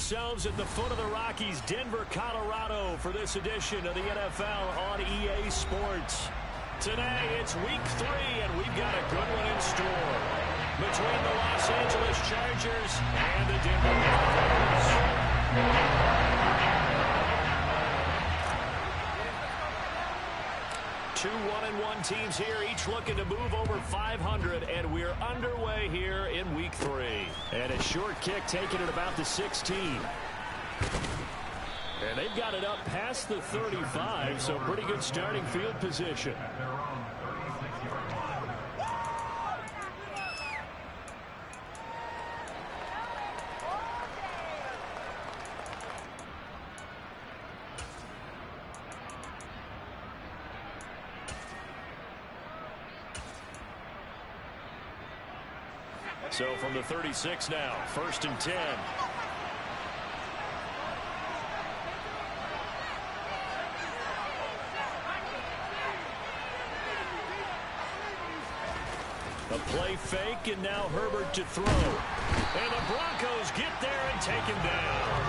ourselves at the foot of the Rockies, Denver, Colorado, for this edition of the NFL on EA Sports. Today, it's Week 3, and we've got a good one in store between the Los Angeles Chargers and the Denver Broncos. 2 1-1 teams here, each looking to move over 500, and we're underway here in Week 3. And a short kick taken at about the 16. And they've got it up past the 35, so pretty good starting field position. So from the 36 now, 1st and 10. A play fake, and now Herbert to throw. And the Broncos get there and take him down.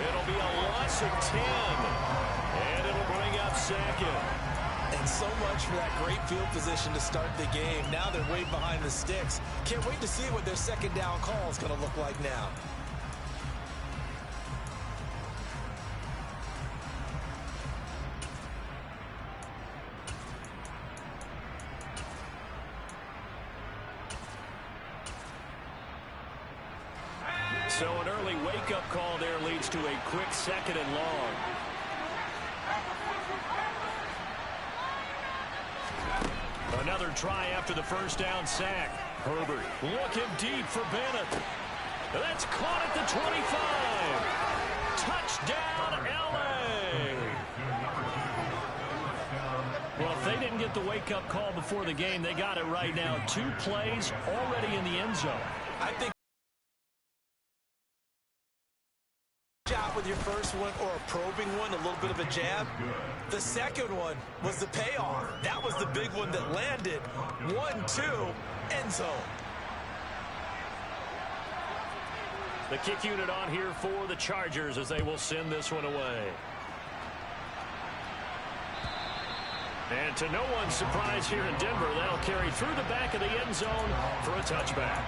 It'll be a loss of 10. And it'll bring up 2nd. And so much for that great field position to start the game. Now they're way behind the sticks. Can't wait to see what their second down call is going to look like now. So an early wake-up call there leads to a quick 2nd and long. Another try after the first down sack. Herbert looking deep for Bennett. That's caught at the 25. Touchdown, L.A. Well, if they didn't get the wake-up call before the game, they got it right now. 2 plays already in the end zone. I think out with your first one, or a probing one, a little bit of a jab. The second one was the payoff. That was the big one that landed. 1-2, end zone. The kick unit on here for the Chargers as they will send this one away. And to no one's surprise here in Denver, they'll carry through the back of the end zone for a touchback.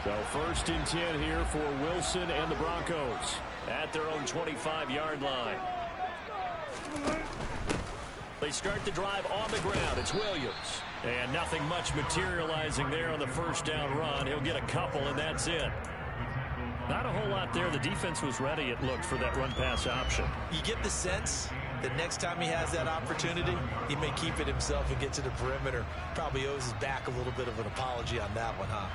So 1st and 10 here for Wilson and the Broncos at their own 25-yard line. They start the drive on the ground. It's Williams. And nothing much materializing there on the first down run. He'll get a couple, and that's it. Not a whole lot there. The defense was ready, it looked, for that run-pass option. You get the sense that next time he has that opportunity, he may keep it himself and get to the perimeter. Probably owes his back a little bit of an apology on that one, huh?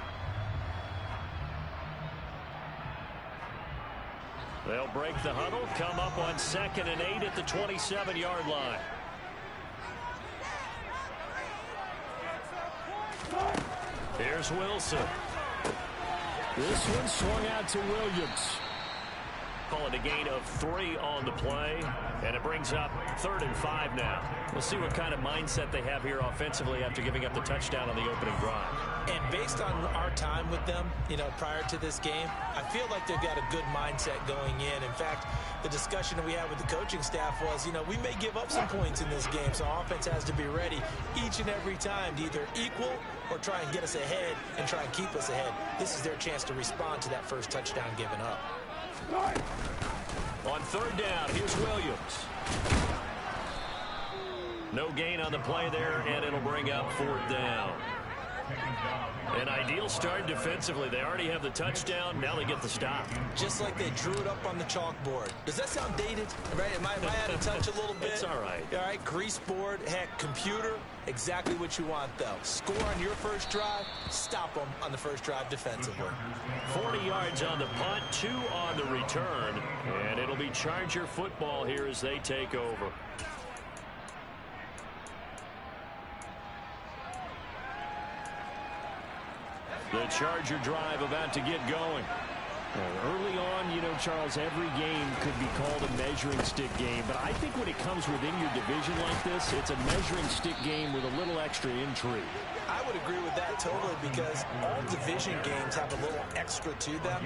They'll break the huddle, come up on 2nd and 8 at the 27-yard line. Here's Wilson. This one swung out to Williams. Call it a gain of 3 on the play, and it brings up 3rd and 5 now. We'll see what kind of mindset they have here offensively after giving up the touchdown on the opening drive. And based on our time with them, prior to this game, I feel like they've got a good mindset going in. In fact, the discussion that we had with the coaching staff was, we may give up some points in this game, so offense has to be ready each and every time to either equal or try and get us ahead and try and keep us ahead. This is their chance to respond to that first touchdown given up. On 3rd down, here's Williams. No gain on the play there, and it'll bring up 4th down. An ideal start defensively. They already have the touchdown. Now they get the stop. Just like they drew it up on the chalkboard. Does that sound dated? Right? Am I out of touch a little bit? It's all right. All right, grease board, heck, computer, exactly what you want, though. Score on your first drive, stop them on the first drive defensively. 40 yards on the punt, 2 on the return, and it'll be Charger football here as they take over. The Charger drive about to get going. Early on, you know, Charles, every game could be called a measuring stick game. But I think when it comes within your division like this, it's a measuring stick game with a little extra intrigue. I would agree with that totally because all division games have a little extra to them.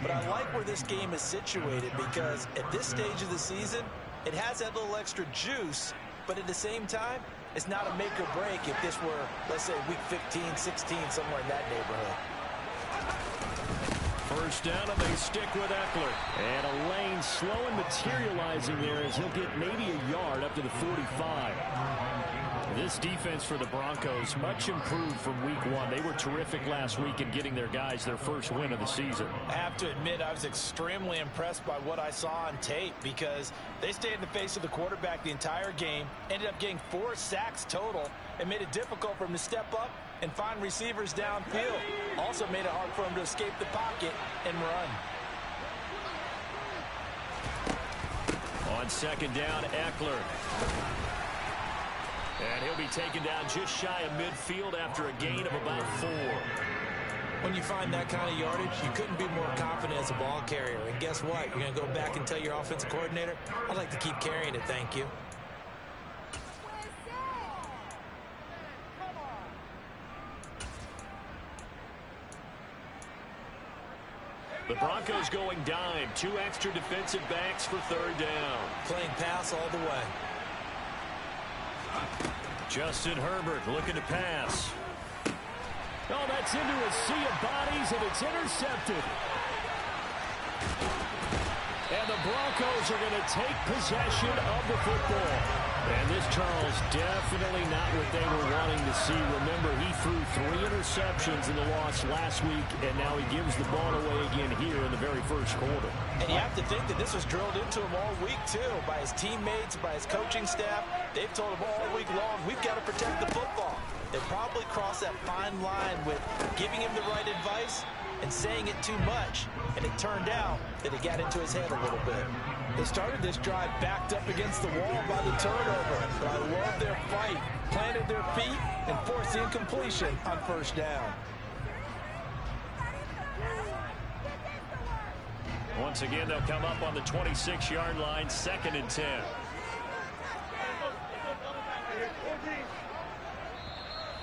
But I like where this game is situated because at this stage of the season, it has that little extra juice. But at the same time, it's not a make or break if this were, let's say, week 15, 16, somewhere in that neighborhood. First down, and they stick with Eckler. And a lane slow and materializing there as he'll get maybe a yard up to the 45. This defense for the Broncos, much improved from week one. They were terrific last week in getting their guys their first win of the season. I have to admit, I was extremely impressed by what I saw on tape because they stayed in the face of the quarterback the entire game, ended up getting 4 sacks total, and made it difficult for him to step up and find receivers downfield. Also made it hard for him to escape the pocket and run. On second down, Eckler. And he'll be taken down just shy of midfield after a gain of about 4. When you find that kind of yardage, you couldn't be more confident as a ball carrier. And guess what? You're going to go back and tell your offensive coordinator, I'd like to keep carrying it, thank you. The Broncos going dime. 2 extra defensive backs for third down. Playing pass all the way. Justin Herbert looking to pass. Oh, that's into a sea of bodies, and it's intercepted. And the Broncos are going to take possession of the football. And this, Charles, definitely not what they were wanting to see. Remember, he threw 3 interceptions in the loss last week, and now he gives the ball away again here in the very first quarter. And you have to think that this was drilled into him all week, too, by his teammates, by his coaching staff. They've told him all week long, we've got to protect the football. They probably crossed that fine line with giving him the right advice and saying it too much, and it turned out that it got into his head a little bit. They started this drive backed up against the wall by the turnover, but I love their fight, planted their feet, and forced the incompletion on first down. Once again, they'll come up on the 26-yard line, 2nd and 10.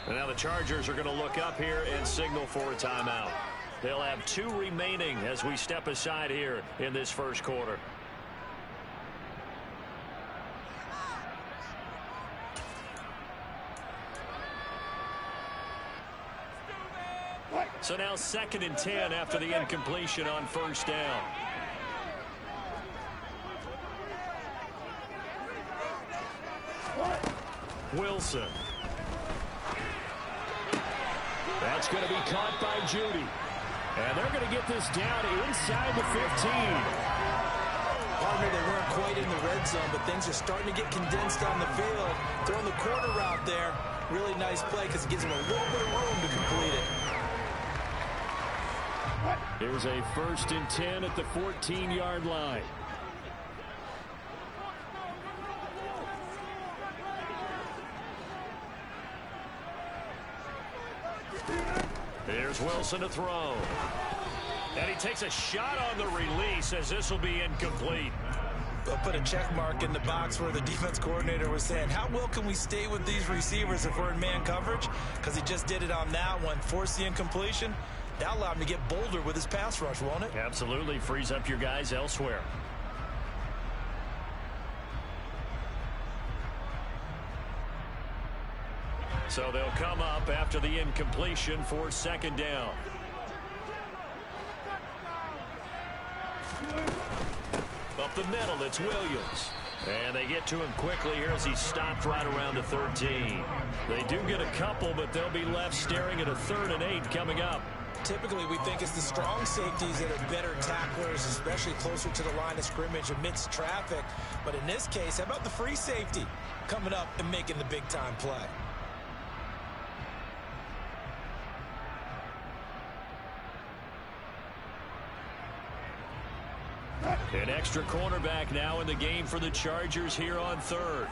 And now the Chargers are going to look up here and signal for a timeout. They'll have 2 remaining as we step aside here in this first quarter. So now 2nd and 10 after the incompletion on first down. Wilson. That's going to be caught by Judy. And they're going to get this down inside the 15. Partner, they weren't quite in the red zone, but things are starting to get condensed on the field. Throwing the corner route there. Really nice play because it gives them a little bit of room to complete it. Here's a 1st and 10 at the 14-yard line. Here's Wilson to throw. And he takes a shot on the release as this will be incomplete. They'll put a check mark in the box where the defense coordinator was saying, how well can we stay with these receivers if we're in man coverage? Because he just did it on that one, forced the incompletion. That'll allow him to get bolder with his pass rush, won't it? Absolutely. Frees up your guys elsewhere. So they'll come up after the incompletion for 2nd down. Up the middle, it's Williams. And they get to him quickly here as he stopped right around the 13. They do get a couple, but they'll be left staring at a 3rd and 8 coming up. Typically, we think it's the strong safeties that are better tacklers, especially closer to the line of scrimmage amidst traffic. But in this case, how about the free safety coming up and making the big-time play? An extra cornerback now in the game for the Chargers here on 3rd.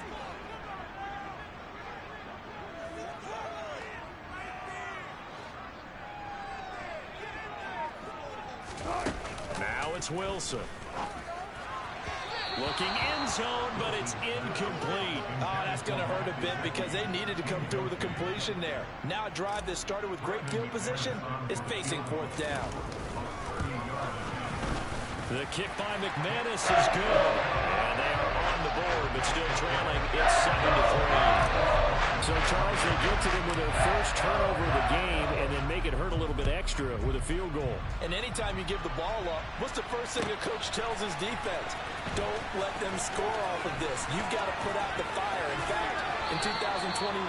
it's Wilson. Looking end zone, but it's incomplete. Oh, that's going to hurt a bit because they needed to come through with a completion there. Now a drive that started with great field position is facing fourth down. The kick by McManus is good. And they are on the board, but still trailing. It's 7-3. So, Charles, they get to them with their first turnover of the game and then make it hurt a little bit extra with a field goal. And anytime you give the ball up, what's the first thing a coach tells his defense? Don't let them score off of this. You've got to put out the fire. In fact, in 2021,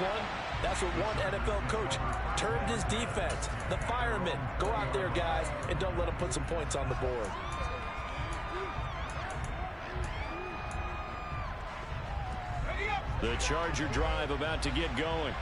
that's what one NFL coach termed his defense. The firemen. Go out there, guys, and don't let them put some points on the board. The Charger drive about to get going.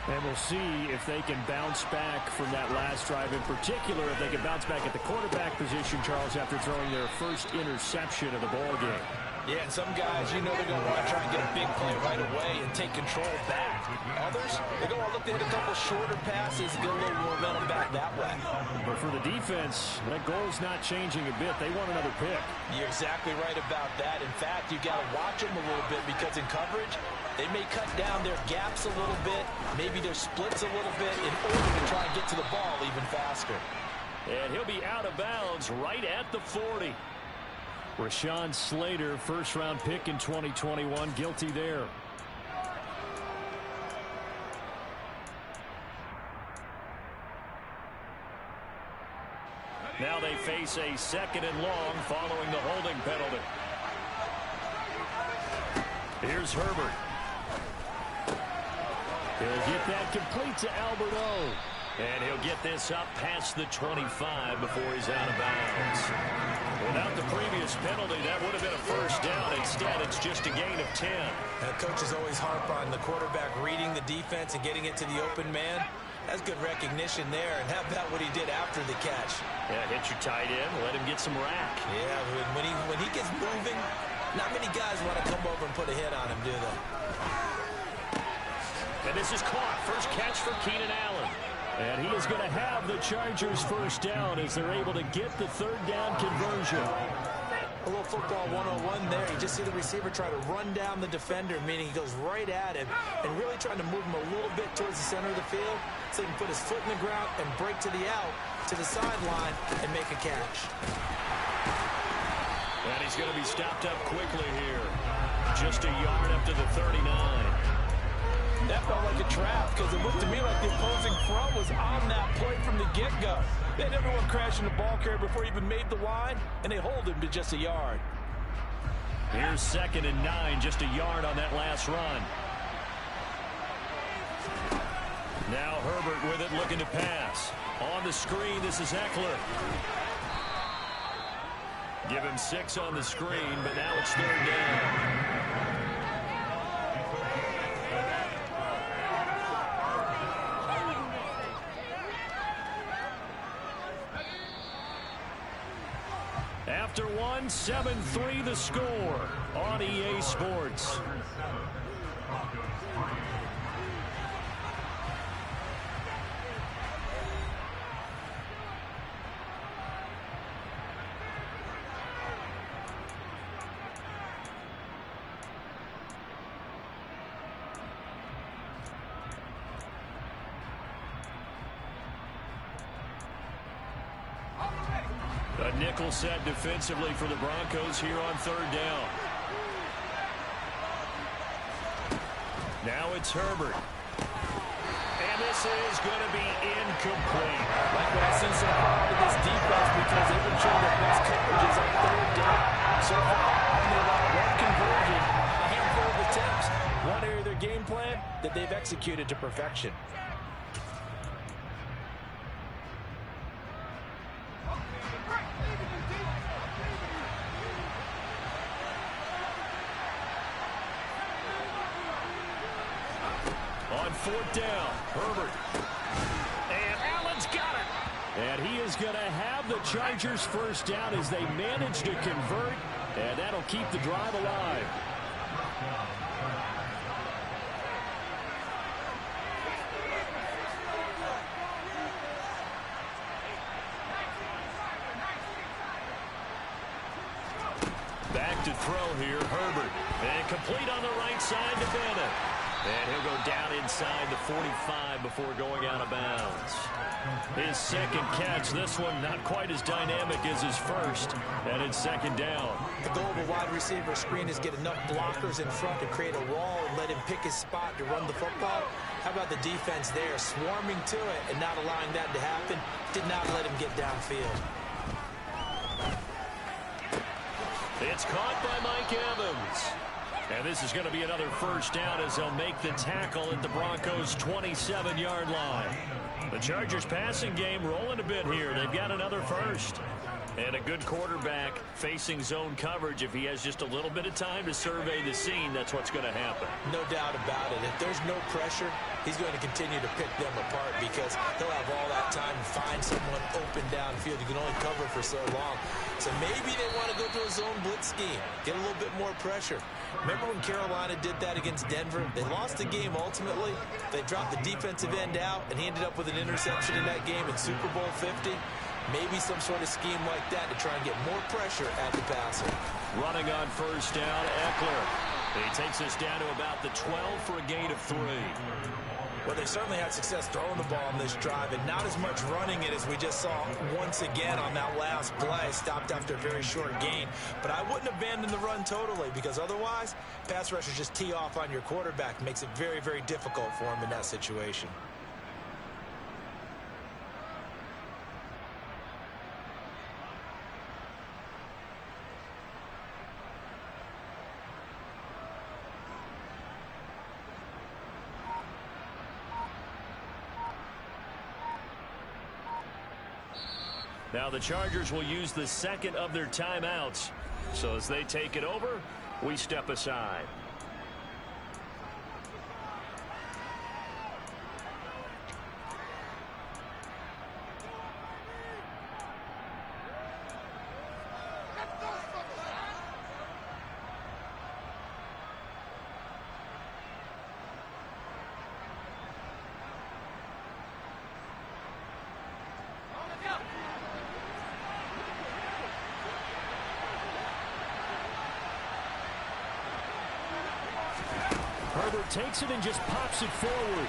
And we'll see if they can bounce back from that last drive. In particular, if they can bounce back at the quarterback position, Charles, after throwing their first interception of the ball game. Yeah, and some guys, you know they're going to want to try and get a big play right away and take control back. Others, they're going to look to hit a couple shorter passes and get a little momentum back that way. But for the defense, that goal's not changing a bit. They want another pick. You're exactly right about that. In fact, you've got to watch them a little bit because in coverage, they may cut down their gaps a little bit, maybe their splits a little bit in order to try and get to the ball even faster. And he'll be out of bounds right at the 40. Rashawn Slater, first-round pick in 2021, guilty there. Now they face a second and long following the holding penalty. Here's Herbert. He'll get that complete to Albert O. And he'll get this up past the 25 before he's out of bounds. Without the previous penalty, that would have been a first down. Instead, it's just a gain of 10. Coaches always harp on the quarterback reading the defense and getting it to the open man. That's good recognition there. And how about what he did after the catch? Yeah, hit your tight end, let him get some rack. Yeah, when he gets moving, not many guys want to come over and put a hit on him, do they? And this is caught. First catch for Keenan Allen. And he is going to have the Chargers first down as they're able to get the third down conversion. A little football 101 there. You just see the receiver try to run down the defender, meaning he goes right at him and really trying to move him a little bit towards the center of the field so he can put his foot in the ground and break to the out, to the sideline, and make a catch. And he's going to be stopped up quickly here. Just a yard up to the 39. That felt like a trap because it looked to me like the opposing front was on that play from the get-go. They had everyone crashing the ball carrier before he even made the line, and they hold him to just a yard. Here's 2nd and 9, just a yard on that last run. Now Herbert with it, looking to pass. On the screen, this is Eckler. Give him 6 on the screen, but now it's 3rd down. After one, 7-3 the score on EA Sports. A nickel set defensively for the Broncos here on 3rd down. Now it's Herbert. And this is going to be incomplete. Like what I see so far out of this defense because they've been showing their best coverages on 3rd down. So far, only allowed one conversion, a handful of attempts. One area of their game plan that they've executed to perfection. On 4th down, Herbert. And Allen's got it. And he is going to have the Chargers first down as they manage to convert. And that'll keep the drive alive. to throw here. Herbert. And complete on the right side to Bennett. And he'll go down inside the 45 before going out of bounds. His second catch, this one not quite as dynamic as his first. And it's second down. The goal of a wide receiver screen is get enough blockers in front to create a wall and let him pick his spot to run the football. How about the defense there, swarming to it and not allowing that to happen? Did not let him get downfield. It's caught by Mike Evans. And this is going to be another first down as they'll make the tackle at the Broncos' 27-yard line. The Chargers passing game rolling a bit here. They've got another first. And a good quarterback facing zone coverage. If he has just a little bit of time to survey the scene, that's what's going to happen. No doubt about it. If there's no pressure, he's going to continue to pick them apart because he'll have all that time to find someone open downfield. You can only cover for so long. So maybe they want to go to a zone blitz scheme, get a little bit more pressure. Remember when Carolina did that against Denver? They lost the game ultimately. They dropped the defensive end out, and he ended up with an interception in that game in Super Bowl 50. Maybe some sort of scheme like that to try and get more pressure at the passer. Running on first down, Eckler. He takes us down to about the 12 for a gain of 3. Well, they certainly had success throwing the ball on this drive, and not as much running it as we just saw once again on that last play. Stopped after a very short gain. But I wouldn't abandon the run totally because otherwise, pass rushers just tee off on your quarterback. Makes it very, very difficult for him in that situation. Now the Chargers will use the second of their timeouts. So as they take it over, we step aside. Herbert takes it and just pops it forward.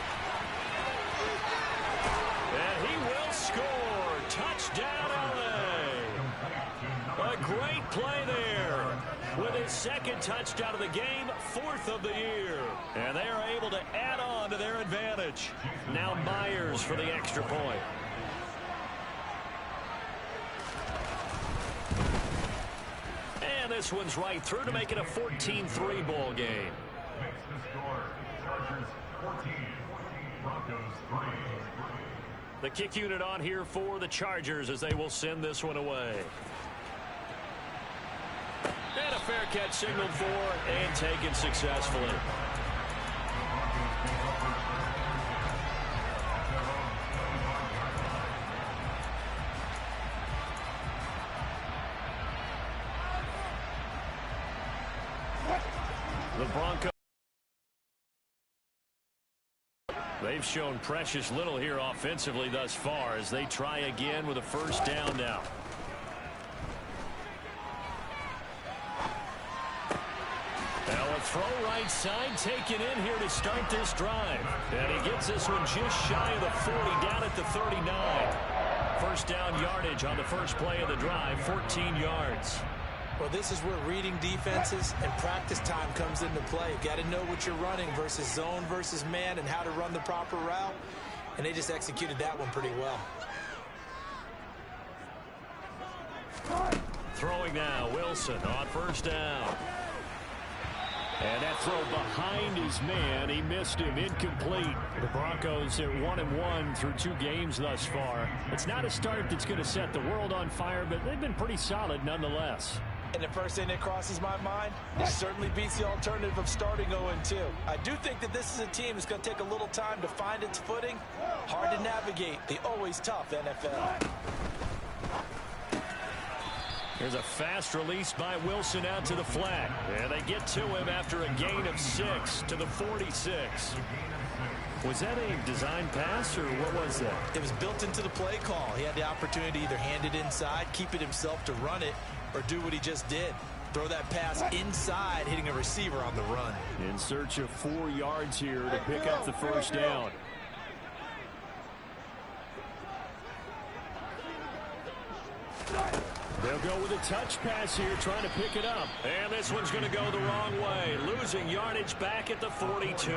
And he will score. Touchdown, LA. A great play there. With his second touchdown of the game, 4th of the year. And they are able to add on to their advantage. Now Myers for the extra point. And this one's right through to make it a 14-3 ball game. The kick unit on here for the Chargers as they will send this one away. And a fair catch signaled for and taken successfully. The Broncos. They've shown precious little here offensively thus far as they try again with a first down now. Now a throw right side taken in here to start this drive. And he gets this one just shy of the 40 down at the 39. First down yardage on the first play of the drive, 14 yards. Well, this is where reading defenses and practice time comes into play. You've got to know what you're running versus zone versus man and how to run the proper route. And they just executed that one pretty well. Throwing now, Wilson on first down. And that throw behind his man, he missed him, incomplete. The Broncos are 1-1 through 2 games thus far. It's not a start that's going to set the world on fire, but they've been pretty solid nonetheless. And the first thing that crosses my mind, it certainly beats the alternative of starting 0-2. I do think that this is a team that's going to take a little time to find its footing. Hard to navigate the always tough NFL. There's a fast release by Wilson out to the flat. And they get to him after a gain of 6 to the 46. Was that a design pass, or what was that? It was built into the play call. He had the opportunity to either hand it inside, keep it himself to run it, or do what he just did. Throw that pass inside, hitting a receiver on the run. In search of 4 yards here to pick up the first down. They'll go with a touch pass here, trying to pick it up. And this one's going to go the wrong way, losing yardage back at the 42.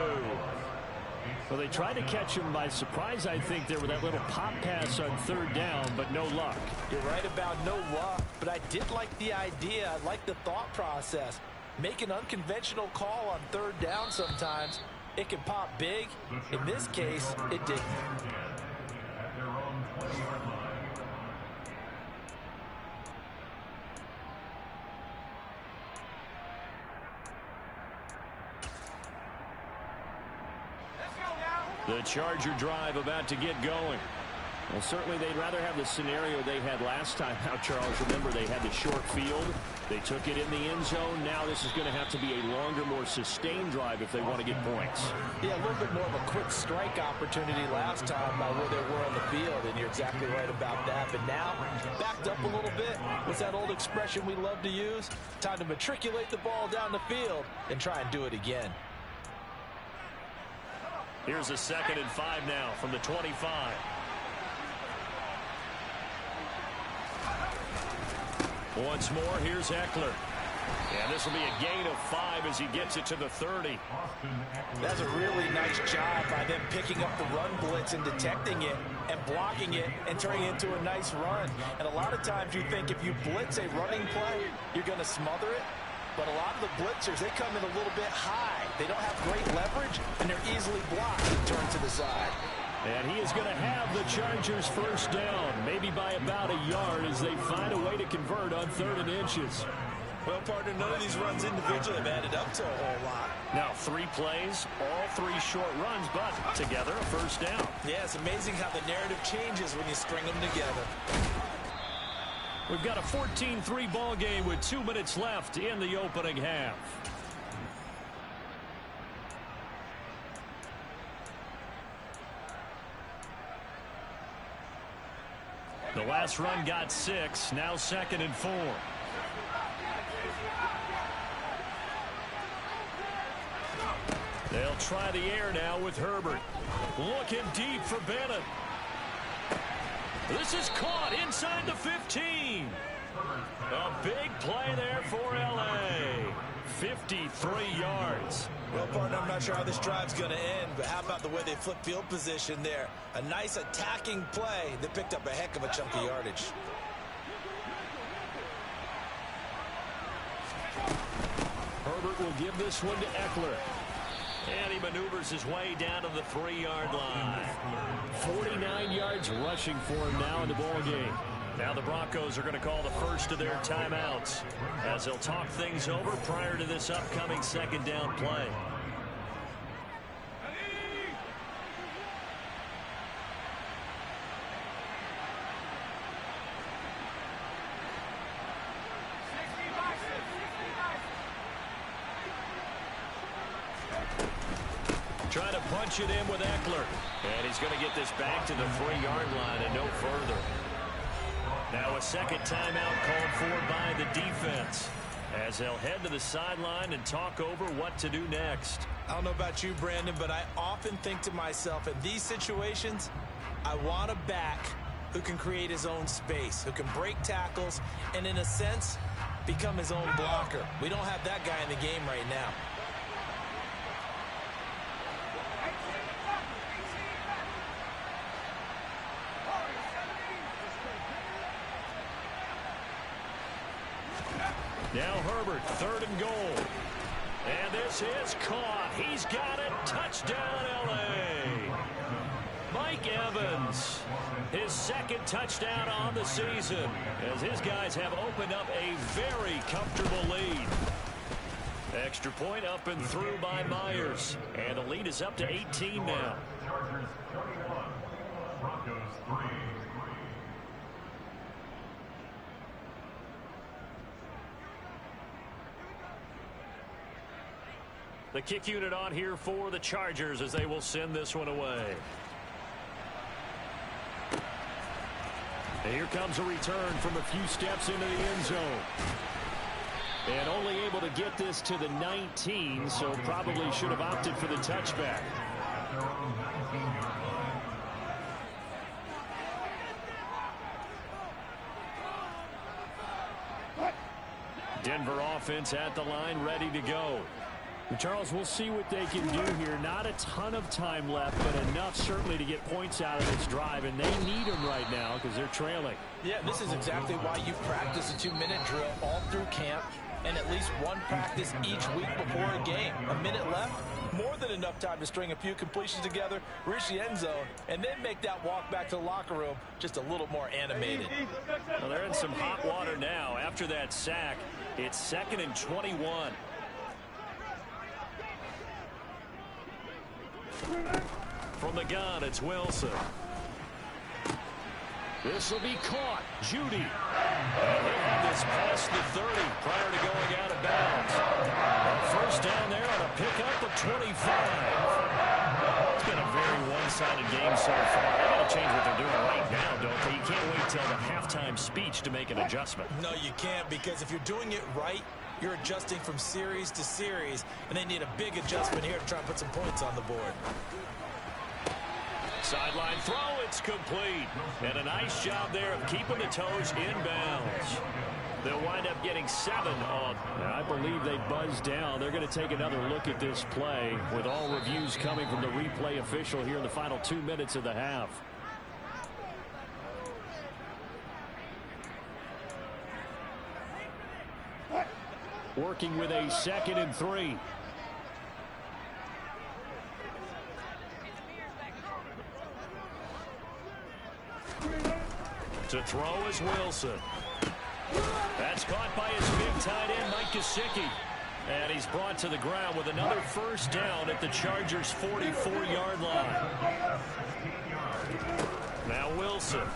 Well, they tried to catch him by surprise, I think, there with that little pop pass on 3rd down, but no luck. You're right about no luck, but I did like the idea. I like the thought process. Make an unconventional call on 3rd down sometimes. It can pop big. In this case, it didn't. The Charger drive about to get going. Well, certainly they'd rather have the scenario they had last time. Now, Charles, remember they had the short field. They took it in the end zone. Now this is going to have to be a longer, more sustained drive if they want to get points. Yeah, a little bit more of a quick strike opportunity last time by where they were on the field, and you're exactly right about that. But now, backed up a little bit. What's that old expression we love to use? Time to matriculate the ball down the field and try and do it again. Here's a 2nd and 5 now from the 25. Once more, here's Eckler. And this will be a gain of 5 as he gets it to the 30. That's a really nice job by them picking up the run blitz and detecting it and blocking it and turning it into a nice run. And a lot of times you think if you blitz a running play, you're going to smother it. But a lot of the blitzers, they come in a little bit high. They don't have great leverage, and they're easily blocked and turned to the side. And he is going to have the Chargers first down, maybe by about a yard as they find a way to convert on 3rd and inches. Well, partner, none of these runs individually have added up to a whole lot. Now 3 plays, all 3 short runs, but together a first down. Yeah, it's amazing how the narrative changes when you string them together. We've got a 14-3 ball game with 2 minutes left in the opening half. The last run got 6, now 2nd and 4. They'll try the air now with Herbert. Looking deep for Bennett. This is caught inside the 15. A big play there for L.A. 53 yards. Well, partner, I'm not sure how this drive's going to end, but how about the way they flip field position there? A nice attacking play that picked up a heck of a chunk of yardage. Herbert will give this one to Eckler. And he maneuvers his way down to the 3-yard line. 49 yards rushing for him now in the ball game. Now the Broncos are going to call the first of their timeouts as they'll talk things over prior to this upcoming 2nd down play. Trying to punch it in with Eckler. And he's going to get this back to the 3-yard line and no further. Now a 2nd timeout called for by the defense as they'll head to the sideline and talk over what to do next. I don't know about you, Brandon, but I often think to myself, in these situations, I want a back who can create his own space, who can break tackles, and in a sense, become his own blocker. We don't have that guy in the game right now. Now Herbert, 3rd and goal. And this is caught. He's got it. Touchdown, L.A. Mike Evans, his 2nd touchdown on the season, as his guys have opened up a very comfortable lead. Extra point up and through by Myers. And the lead is up to 18 now. Chargers 21, Broncos 3. The kick unit on here for the Chargers as they will send this one away. And here comes a return from a few steps into the end zone. And only able to get this to the 19, so probably should have opted for the touchback. Denver offense at the line, ready to go. Charles, we'll see what they can do here. Not a ton of time left, but enough certainly to get points out of this drive, and they need them right now because they're trailing. Yeah, this is exactly why you practice a 2-minute drill all through camp and at least one practice each week before a game. A minute left, more than enough time to string a few completions together, reach the end zone, and then make that walk back to the locker room just a little more animated. Well, they're in some hot water now. After that sack, it's 2nd and 21. From the gun, it's Wilson. This will be caught. Judy. And they have this past the 30 prior to going out of bounds. First down there on a pickup of 25. It's been a very one-sided game so far. They got to change what they're doing right now, don't they? You can't wait till the halftime speech to make an adjustment. No, you can't, because if you're doing it right, you're adjusting from series to series, and they need a big adjustment here to try and put some points on the board. Sideline throw, it's complete. And a nice job there of keeping the toes inbounds. They'll wind up getting 7 on. I believe they buzzed down. They're going to take another look at this play with all reviews coming from the replay official here in the final 2 minutes of the half. Working with a 2nd and 3. To throw is Wilson. That's caught by his big tight end, Mike Gesicki. And he's brought to the ground with another first down at the Chargers' 44-yard line. Now Wilson.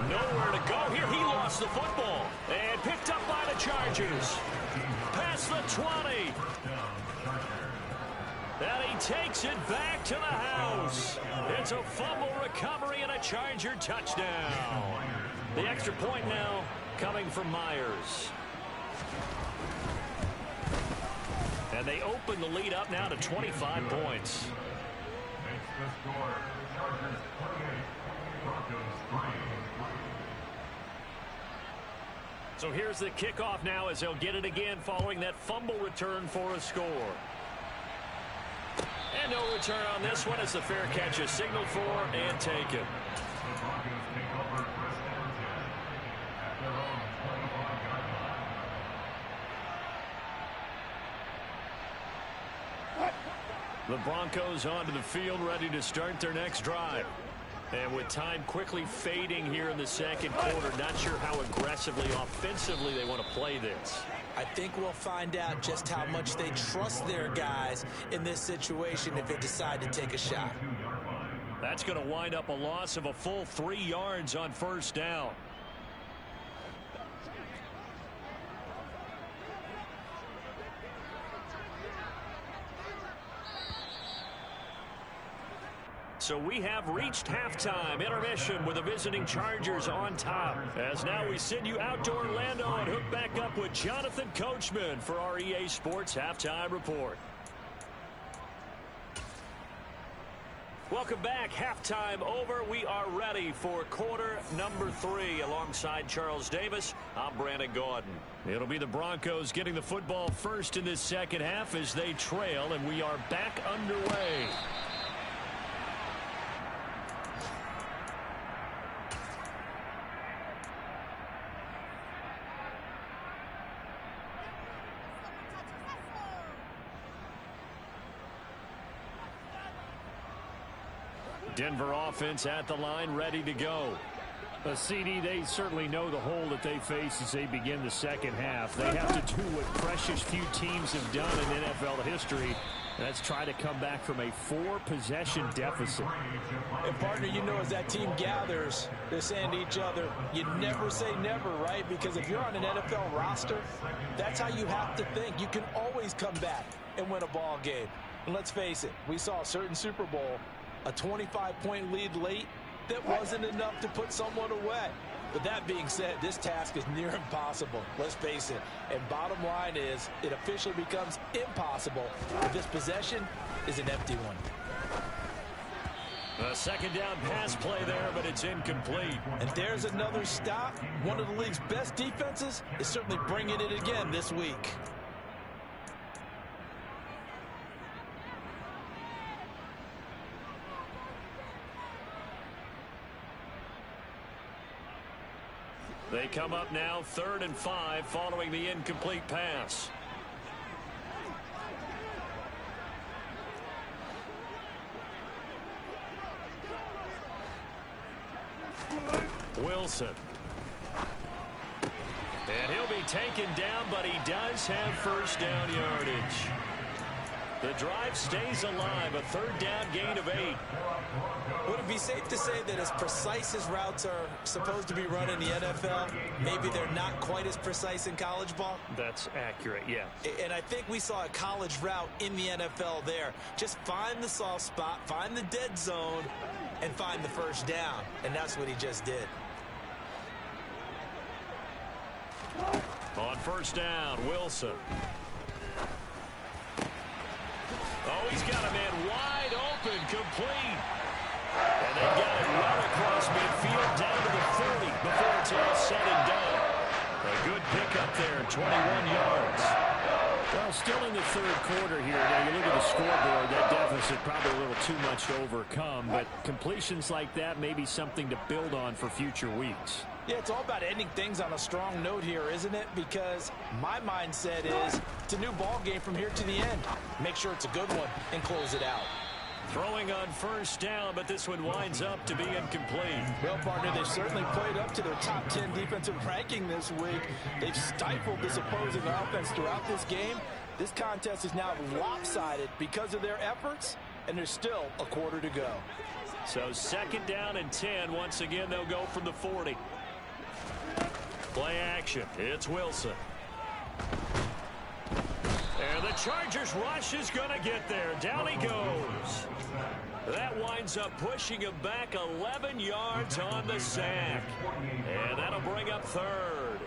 Nowhere to go here. He lost the football. And picked up by the Chargers. Past the 20. And he takes it back to the house. It's a fumble recovery and a Charger touchdown. The extra point now coming from Myers. And they open the lead up now to 25 points. Makes the score. Chargers 28, Broncos 3. So here's the kickoff now as they'll get it again following that fumble return for a score. And no return on this one as the fair catch is signaled for and taken. The Broncos take over first down 10 at their own 25-yard line. The Broncos onto the field, ready to start their next drive. And with time quickly fading here in the second quarter, not sure how aggressively, offensively they want to play this. I think we'll find out just how much they trust their guys in this situation if they decide to take a shot. That's going to wind up a loss of a full 3 yards on first down. So we have reached halftime. Intermission with the visiting Chargers on top. As now we send you out to Orlando and hook back up with Jonathan Coachman for our EA Sports Halftime Report. Welcome back. Halftime over. We are ready for quarter number 3 alongside Charles Davis. I'm Brandon Gordon. It'll be the Broncos getting the football first in this second half as they trail, and we are back underway. Denver offense at the line, ready to go. CD, they certainly know the hole that they face as they begin the second half. They have to do what precious few teams have done in NFL history. That's try to come back from a 4-possession deficit. And, partner, you know, as that team gathers, they're saying to each other, you never say never, right? Because if you're on an NFL roster, that's how you have to think. You can always come back and win a ball game. And let's face it, we saw a certain Super Bowl, a 25-point lead late that wasn't enough to put someone away. But that being said, this task is near impossible. Let's face it. And bottom line is, it officially becomes impossible if this possession is an empty one. A second down pass play there, but it's incomplete. And there's another stop. One of the league's best defenses is certainly bringing it again this week. They come up now 3rd and 5 following the incomplete pass. Wilson. And he'll be taken down, but he does have first down yardage. The drive stays alive, a 3rd down gain of 8. Would it be safe to say that as precise as routes are supposed to be run in the NFL, maybe they're not quite as precise in college ball? That's accurate, yeah. And I think we saw a college route in the NFL there. Just find the soft spot, find the dead zone, and find the first down. And that's what he just did. On first down, Wilson. Oh, he's got a man wide open, complete. And they got it right across midfield down to the 30 before it's all said and done. A good pickup there, 21 yards. Well, still in the 3rd quarter here. Now, you look at the scoreboard, that deficit probably a little too much to overcome, but completions like that may be something to build on for future weeks. Yeah, it's all about ending things on a strong note here, isn't it? Because my mindset is it's a new ball game from here to the end. Make sure it's a good one and close it out. Throwing on first down, but this one winds up to be incomplete. Well, partner, they've certainly played up to their top 10 defensive ranking this week. They've stifled this opposing offense throughout this game. This contest is now lopsided because of their efforts, and there's still a quarter to go. So 2nd down and 10. Once again, they'll go from the 40. Play action. It's Wilson. And the Chargers rush is going to get there. Down he goes. That winds up pushing him back 11 yards on the sack. And that'll bring up 3rd.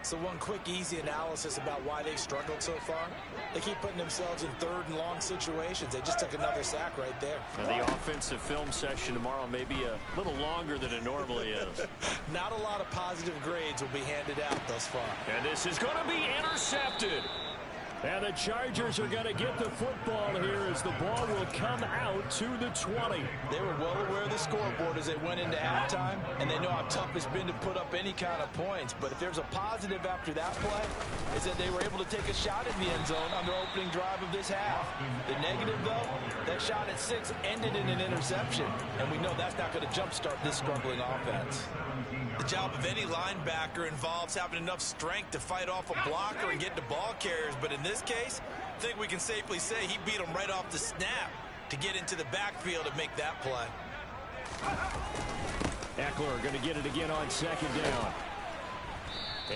So one quick, easy analysis about why they've struggled so far. They keep putting themselves in 3rd and long situations. They just took another sack right there. And the offensive film session tomorrow may be a little longer than it normally is. Not a lot of positive grades will be handed out thus far. And this is going to be intercepted. And the Chargers are going to get the football here as the ball will come out to the 20. They were well aware of the scoreboard as they went into halftime, and they know how tough it's been to put up any kind of points. But if there's a positive after that play, is that they were able to take a shot in the end zone on their opening drive of this half. The negative, though, that shot at 6 ended in an interception, and we know that's not going to jumpstart this struggling offense. The job of any linebacker involves having enough strength to fight off a blocker and get to ball carriers, but in this case, I think we can safely say he beat him right off the snap to get into the backfield and make that play. Eckler going to get it again on 2nd down.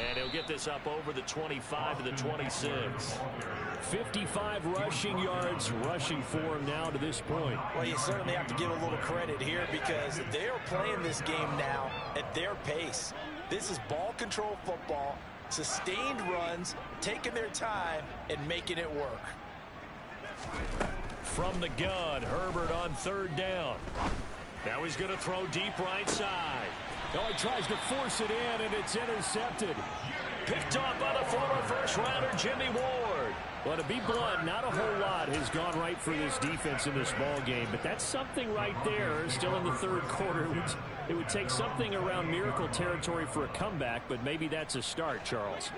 And he'll get this up over the 25 to the 26. 55 rushing yards rushing for him now to this point. Well, you certainly have to give a little credit here because they are playing this game now at their pace. This is ball control football, sustained runs, taking their time, and making it work. From the gun, Herbert on 3rd down. Now he's going to throw deep right side. Oh, he tries to force it in, and it's intercepted. Picked off by the former first-rounder Jimmy Ward. Well, to be blunt, not a whole lot has gone right for this defense in this ball game, but that's something right there. Still in the 3rd quarter. It would take something around miracle territory for a comeback, but maybe that's a start, Charles.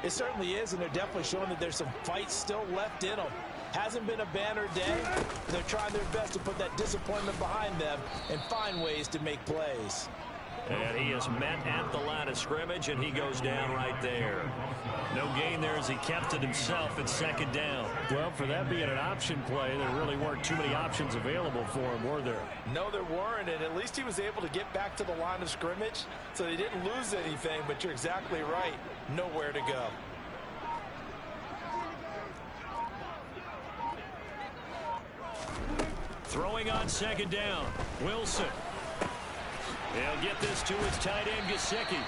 It certainly is, and they're definitely showing that there's some fight still left in them. Hasn't been a banner day. They're trying their best to put that disappointment behind them and find ways to make plays. And he is met at the line of scrimmage, and he goes down right there. No gain there as he kept it himself at 2nd down. Well, for that being an option play, there really weren't too many options available for him, were there? No, there weren't, and at least he was able to get back to the line of scrimmage, so they didn't lose anything, but you're exactly right. Nowhere to go. Throwing on 2nd down, Wilson. They'll get this to his tight end, Gesicki.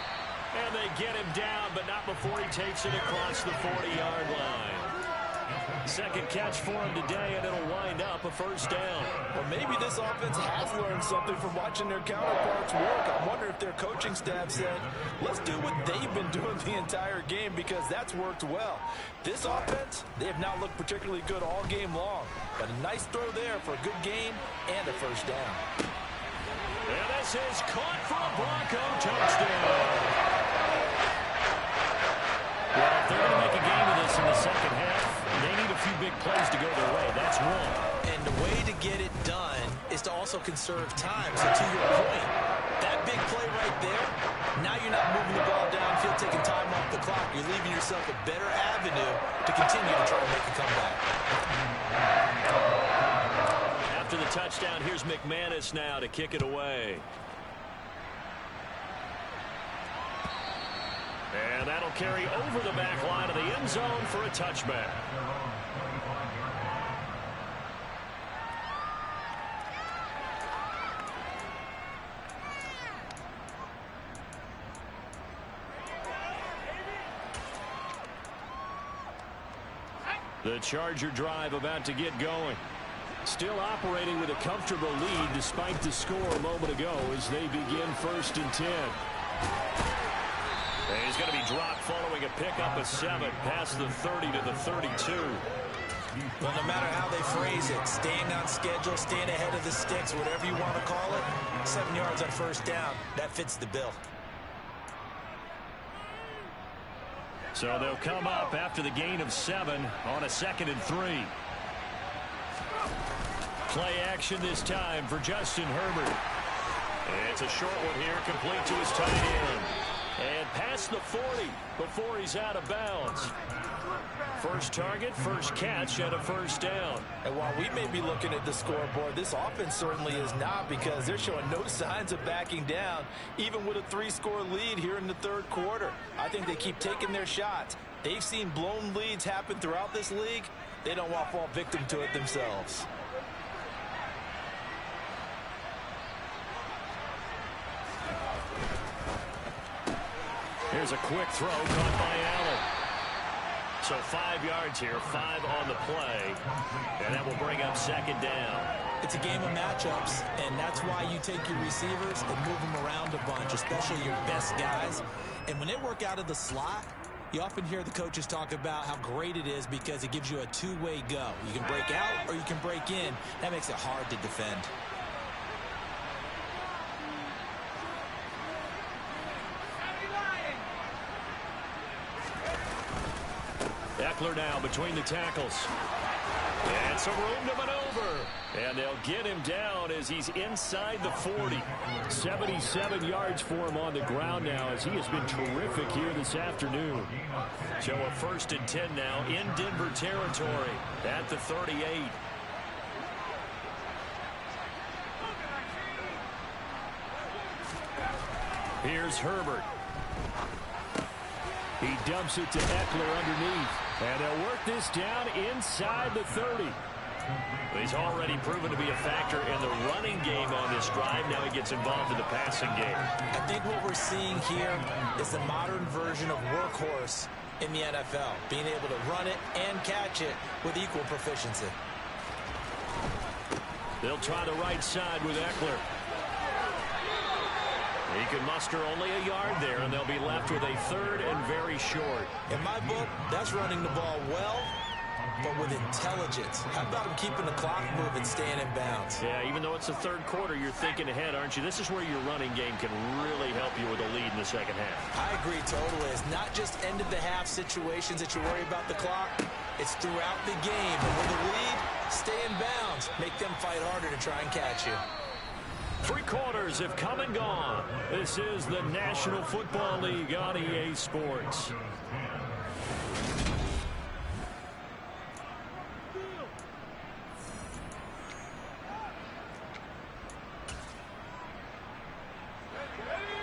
And they get him down, but not before he takes it across the 40-yard line. Second catch for him today, and it'll wind up a first down. Well, maybe this offense has learned something from watching their counterparts work. I wonder if their coaching staff said, let's do what they've been doing the entire game, because that's worked well. This offense, they have not looked particularly good all game long. But a nice throw there for a good gain and a first down. And this is caught for a Bronco touchdown. Well, if they're going to make a game of this in the second half, they need a few big plays to go their way. That's one. And the way to get it done is to also conserve time. So to your point, that big play right there, now you're not moving the ball downfield, taking time off the clock. You're leaving yourself a better avenue to continue to try and make a comeback. After the touchdown, here's McManus now to kick it away. And that'll carry over the back line of the end zone for a touchback. The Charger drive about to get going. Still operating with a comfortable lead despite the score a moment ago as they begin 1st and 10. And he's going to be dropped following a pickup of 7 past the 30 to the 32. Well, no matter how they phrase it, staying on schedule, staying ahead of the sticks, whatever you want to call it, 7 yards on first down, that fits the bill. So they'll come up after the gain of 7 on a 2nd and 3. Play action this time for Justin Herbert. And it's a short one here, complete to his tight end. And past the 40 before he's out of bounds. First target, first catch, and a first down. And while we may be looking at the scoreboard, this offense certainly is not, because they're showing no signs of backing down, even with a 3-score lead here in the 3rd quarter. I think they keep taking their shots. They've seen blown leads happen throughout this league. They don't want to fall victim to it themselves. Here's a quick throw caught by Allen. So 5 yards here, 5 on the play. And that will bring up 2nd down. It's a game of matchups, and that's why you take your receivers and move them around a bunch, especially your best guys. And when they work out of the slot, you often hear the coaches talk about how great it is because it gives you a two-way go. You can break out or you can break in. That makes it hard to defend. Eckler now between the tackles. And some room to maneuver. And they'll get him down as he's inside the 40. 77 yards for him on the ground now as he has been terrific here this afternoon. So a 1st and 10 now in Denver territory at the 38. Here's Herbert. He dumps it to Eckler underneath. And they'll work this down inside the 30. He's already proven to be a factor in the running game on this drive. Now he gets involved in the passing game. I think what we're seeing here is the modern version of workhorse in the NFL, being able to run it and catch it with equal proficiency. They'll try the right side with Eckler. He can muster only a yard there, and they'll be left with a 3rd and very short. In my book, that's running the ball well, but with intelligence. How about him keeping the clock moving, staying in bounds? Yeah, even though it's the 3rd quarter, you're thinking ahead, aren't you? This is where your running game can really help you with a lead in the second half. I agree totally. It's not just end-of-the-half situations that you worry about the clock. It's throughout the game. And with a lead, stay in bounds. Make them fight harder to try and catch you. 3 quarters have come and gone. This is the National Football League on EA Sports.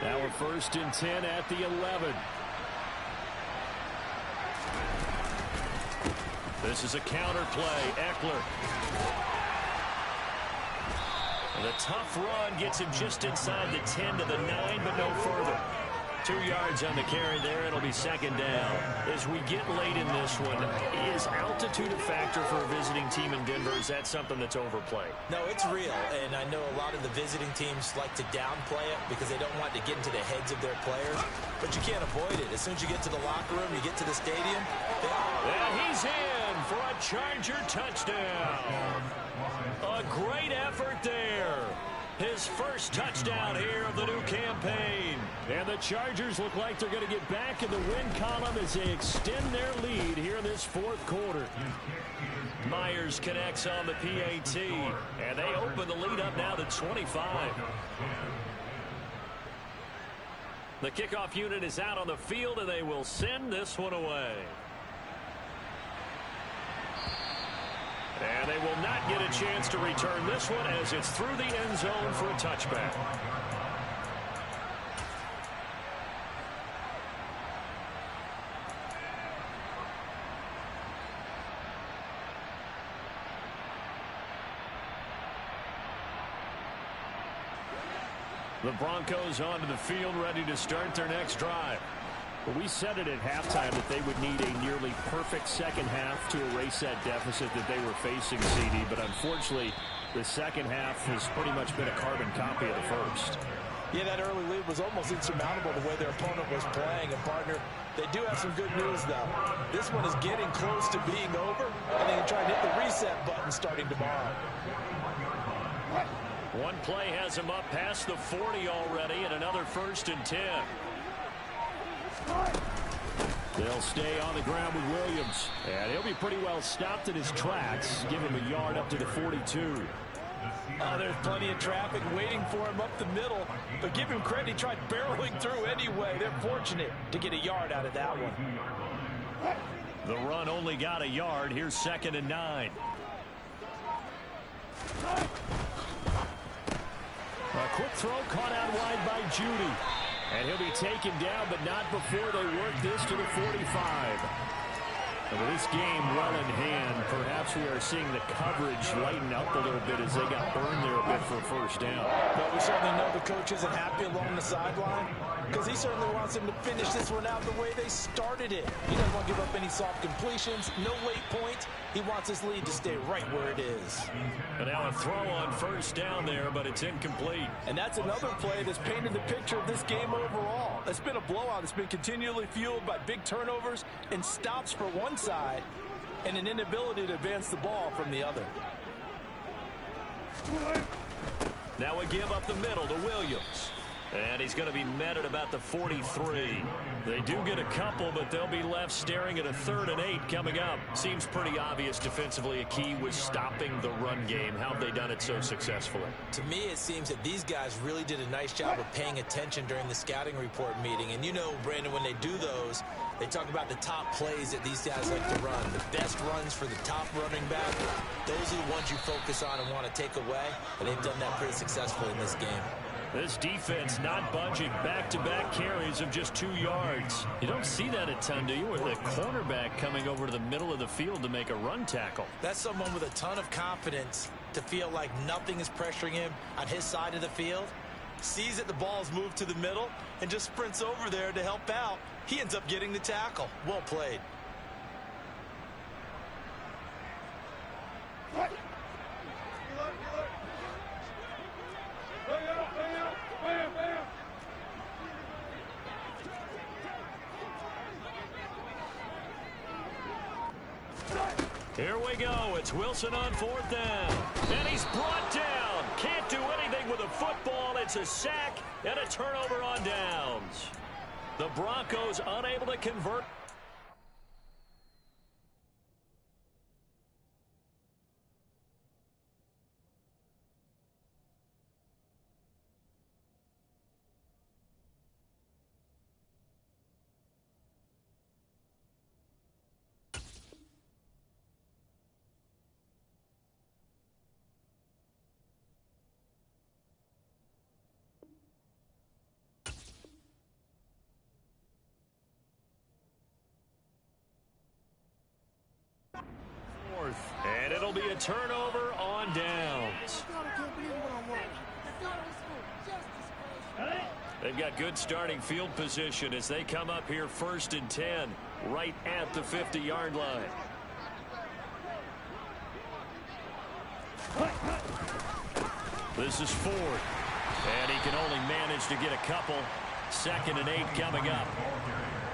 Now we're 1st and 10 at the 11. This is a counter play. Eckler. And the tough run gets him just inside the 10 to the 9, but no further. 2 yards on the carry there. It'll be second down. As we get late in this one, is altitude a factor for a visiting team in Denver? Is that something that's overplayed? No, it's real, and I know a lot of the visiting teams like to downplay it because they don't want to get into the heads of their players, but you can't avoid it. As soon as you get to the locker room, you get to the stadium. And he's in for a Charger touchdown. A great effort there. His first touchdown here of the new campaign. And the Chargers look like they're going to get back in the win column as they extend their lead here in this fourth quarter. Myers connects on the PAT, and they open the lead up now to 25. The kickoff unit is out on the field, and they will send this one away. And they will not get a chance to return this one as it's through the end zone for a touchback. The Broncos onto the field, ready to start their next drive. Well, we said it at halftime that they would need a nearly perfect second half to erase that deficit that they were facing, CD. But unfortunately, the second half has pretty much been a carbon copy of the first. Yeah, that early lead was almost insurmountable the way their opponent was playing. And, partner, they do have some good news, though. This one is getting close to being over, and they can try to hit the reset button starting tomorrow. One play has him up past the 40 already, and another 1st and 10. They'll stay on the ground with Williams. And he'll be pretty well stopped in his tracks. Give him a yard up to the 42. Oh, there's plenty of traffic waiting for him up the middle. But give him credit, he tried barreling through anyway. They're fortunate to get a yard out of that one. The run only got a yard. Here's 2nd and 9. A quick throw caught out wide by Judy. And he'll be taken down, but not before they work this to the 45. And with this game well in hand, perhaps we are seeing the coverage lighten up a little bit as they got burned there a bit for a first down. But we certainly know the coach isn't happy along the sideline because he certainly wants them to finish this one out the way they started it. He doesn't want to give up any soft completions, no late points. He wants his lead to stay right where it is. And now a throw on 1st down there, but it's incomplete. And that's another play that's painted the picture of this game overall. It's been a blowout. It's been continually fueled by big turnovers and stops for one side and an inability to advance the ball from the other. Now a give up the middle to Williams. And he's going to be met at about the 43. They do get a couple, but they'll be left staring at a 3rd and 8 coming up. Seems pretty obvious defensively a key was stopping the run game. How have they done it so successfully? To me, it seems that these guys really did a nice job of paying attention during the scouting report meeting. And you know, Brandon, when they do those, they talk about the top plays that these guys like to run. The best runs for the top running back, those are the ones you focus on and want to take away. And they've done that pretty successfully in this game. This defense not budging. Back-to-back carries of just 2 yards. You don't see that a ton, do you? With the cornerback coming over to the middle of the field to make a run tackle. That's someone with a ton of confidence to feel like nothing is pressuring him on his side of the field. Sees that the ball's moved to the middle and just sprints over there to help out. He ends up getting the tackle. Well played. Here we go. It's Wilson on 4th down. And he's brought down. Can't do anything with a football. It's a sack and a turnover on downs. The Broncos unable to convert. And it'll be a turnover on downs. They've got good starting field position as they come up here 1st and 10, right at the 50-yard line. This is Ford, and he can only manage to get a couple. 2nd and 8 coming up.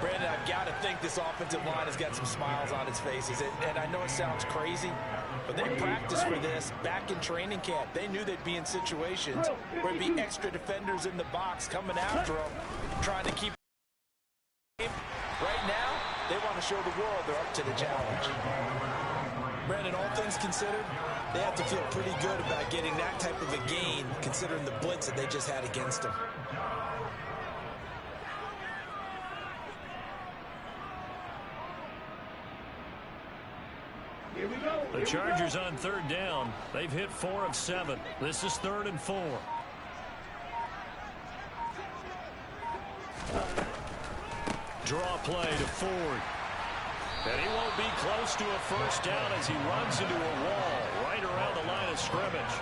Brandon, I've got to think this offensive line has got some smiles on its faces. And I know it sounds crazy, but they practiced for this back in training camp. They knew they'd be in situations where there'd be extra defenders in the box coming after them, trying to keep them. Right now, they want to show the world they're up to the challenge. Brandon, all things considered, they have to feel pretty good about getting that type of a gain, considering the blitz that they just had against them. The Chargers on 3rd down. They've hit 4 of 7. This is 3rd and 4. Draw play to Ford. And he won't be close to a 1st down as he runs into a wall right around the line of scrimmage.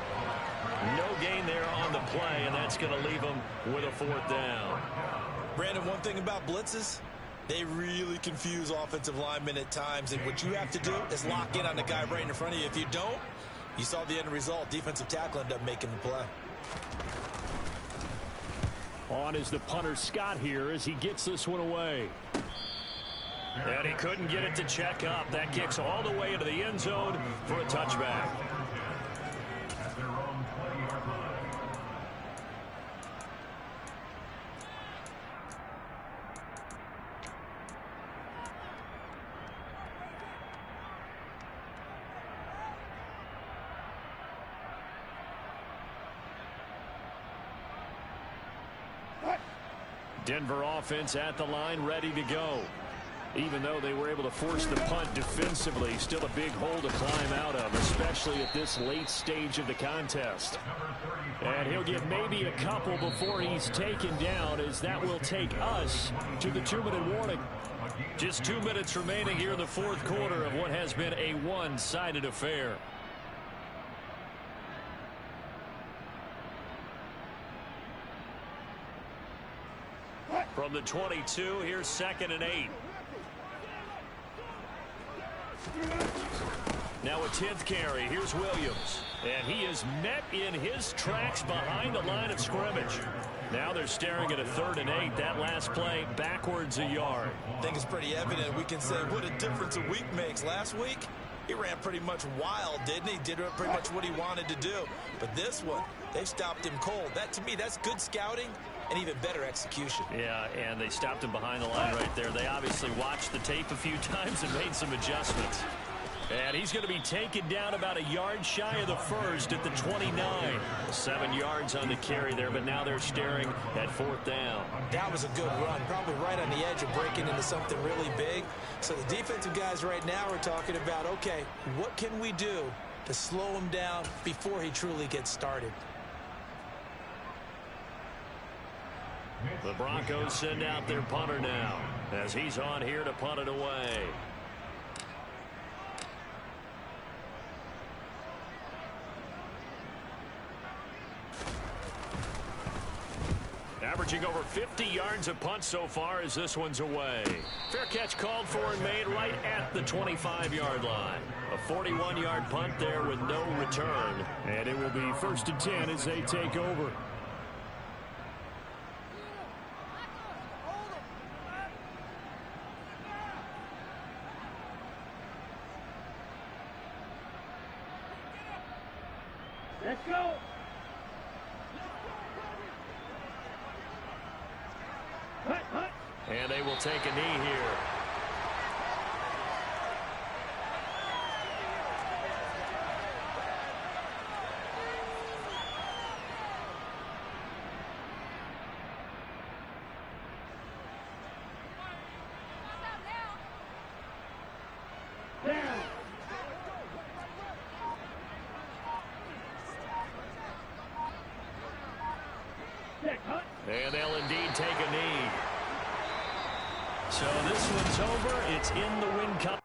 No gain there on the play, and that's going to leave him with a 4th down. Brandon, one thing about blitzes, they really confuse offensive linemen at times, and what you have to do is lock in on the guy right in front of you. If you don't, you saw the end result. Defensive tackle ended up making the play. On is the punter Scott here as he gets this one away. And he couldn't get it to check up. That kicks all the way into the end zone for a touchback. Denver offense at the line, ready to go. Even though they were able to force the punt defensively, still a big hole to climb out of, especially at this late stage of the contest. And he'll get maybe a couple before he's taken down, as that will take us to the 2-minute warning. Just 2 minutes remaining here in the 4th quarter of what has been a one-sided affair. From the 22, here's 2nd and 8. Now a 10th carry. Here's Williams. And he is met in his tracks behind the line of scrimmage. Now they're staring at a 3rd and 8. That last play backwards a yard. I think it's pretty evident. We can say what a difference a week makes. Last week, he ran pretty much wild, didn't he? Did pretty much what he wanted to do. But this one, they stopped him cold. That, to me, that's good scouting and even better execution. Yeah, and they stopped him behind the line right there. They obviously watched the tape a few times and made some adjustments. And he's going to be taken down about a yard shy of the 1st at the 29. 7 yards on the carry there, but now they're staring at 4th down. That was a good run, probably right on the edge of breaking into something really big. So the defensive guys right now are talking about, okay, what can we do to slow him down before he truly gets started? The Broncos send out their punter now as he's on here to punt it away. Averaging over 50 yards a punt so far as this one's away. Fair catch called for and made right at the 25-yard line. A 41-yard punt there with no return. And it will be 1st and 10 as they take over. Let's go. And they will take a knee here. And they'll indeed take a knee. So this one's over. It's in the win column.